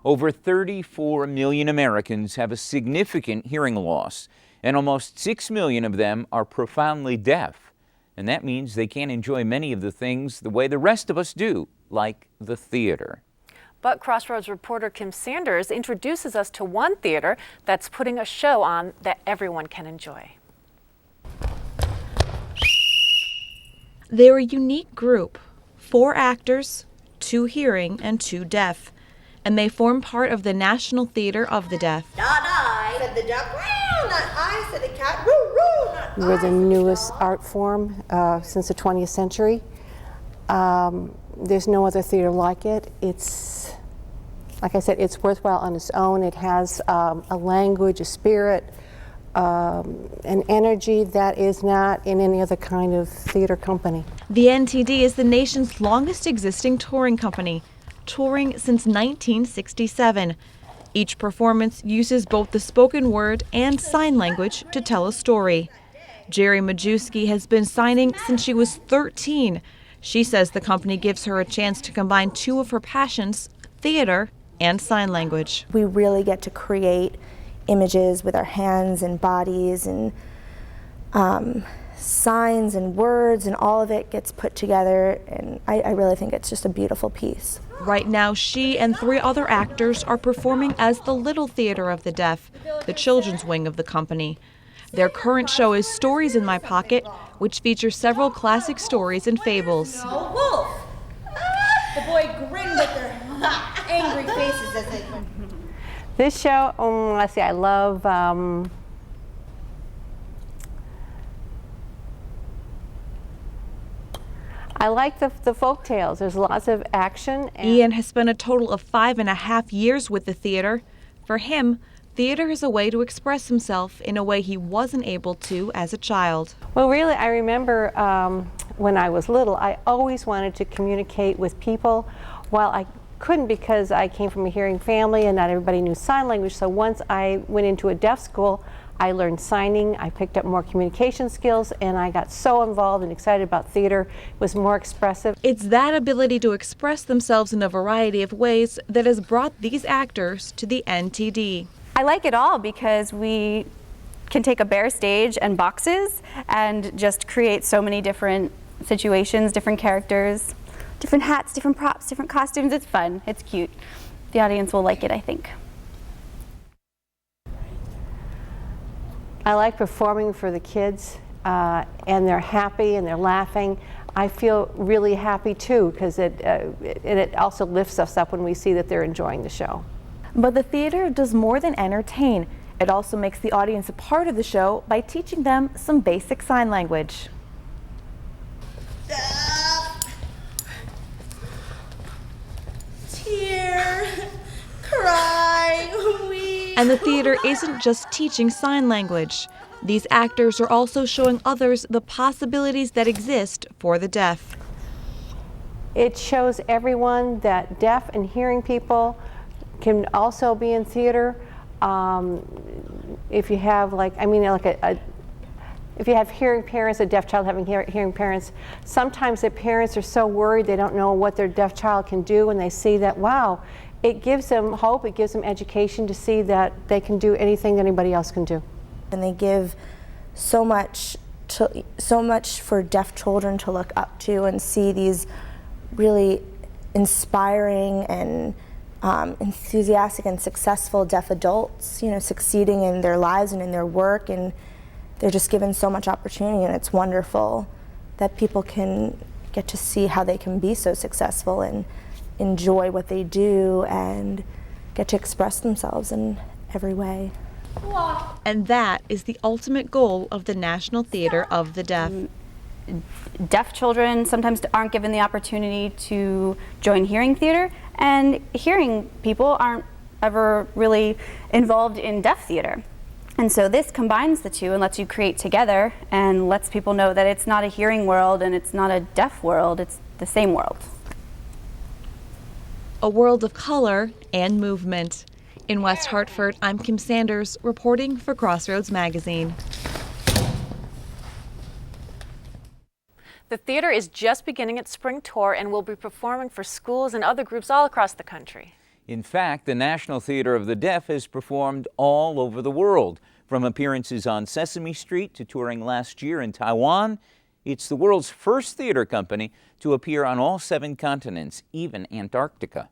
Over 34 million Americans have a significant hearing loss, and almost 6 million of them are profoundly deaf. And that means they can't enjoy many of the things the way the rest of us do, like the theater. But Crossroads reporter Kim Sanders introduces us to one theater that's putting a show on that everyone can enjoy. They're a unique group, 4 actors, 2 hearing and 2 deaf, and they form part of the National Theater of the Deaf. Not I, said the duck, meow, not I, said the cat, woo, woo, not We're the I, newest art form since the 20th century. There's no other theater like it. It's, like I said, it's worthwhile on its own. It has a language, a spirit, an energy that is not in any other kind of theater company. The NTD is the nation's longest existing touring company, touring since 1967. Each performance uses both the spoken word and sign language to tell a story. Jerry Majewski has been signing since she was 13. She says the company gives her a chance to combine 2 of her passions, theater and sign language. We really get to create images with our hands and bodies, and signs and words, and all of it gets put together, and I really think it's just a beautiful piece. Right now, she and 3 other actors are performing as the Little Theater of the Deaf, the children's wing of the company. Their current show is Stories in My Pocket, which features several classic stories and fables. no wolf. The boy grinned with their angry faces as they went. This show, let's see, I love I like the folk tales. There's lots of action. Ian has spent a total of 5.5 years with the theater. For him, theater is a way to express himself in a way he wasn't able to as a child. Well, really, I remember when I was little, I always wanted to communicate with people. While I couldn't, because I came from a hearing family and not everybody knew sign language, so once I went into a deaf school, I learned signing, I picked up more communication skills, and I got so involved and excited about theater. It was more expressive. It's that ability to express themselves in a variety of ways that has brought these actors to the NTD. I like it all because we can take a bare stage and boxes and just create so many different situations, different characters, different hats, different props, different costumes. It's fun, it's cute. The audience will like it, I think. I like performing for the kids, and they're happy and they're laughing. I feel really happy too, because it also lifts us up when we see that they're enjoying the show. But the theater does more than entertain. It also makes the audience a part of the show by teaching them some basic sign language. Tear, cry, weep. And the theater isn't just teaching sign language. These actors are also showing others the possibilities that exist for the deaf. It shows everyone that deaf and hearing people can also be in theater. If you have if you have hearing parents, a deaf child having hearing parents, sometimes the parents are so worried they don't know what their deaf child can do, and they see that, wow, it gives them hope, it gives them education to see that they can do anything that anybody else can do. And they give so much for deaf children to look up to and see these really inspiring and enthusiastic and successful deaf adults, succeeding in their lives and in their work, and they're just given so much opportunity, and it's wonderful that people can get to see how they can be so successful and enjoy what they do and get to express themselves in every way. And that is the ultimate goal of the National Theater of the Deaf. Deaf children sometimes aren't given the opportunity to join hearing theater, and hearing people aren't ever really involved in deaf theater. And so this combines the two and lets you create together and lets people know that it's not a hearing world and it's not a deaf world, it's the same world. A world of color and movement. In West Hartford, I'm Kim Sanders, reporting for Crossroads Magazine. The theater is just beginning its spring tour and will be performing for schools and other groups all across the country. In fact, the National Theater of the Deaf has performed all over the world, from appearances on Sesame Street to touring last year in Taiwan. It's the world's first theater company to appear on all 7 continents, even Antarctica.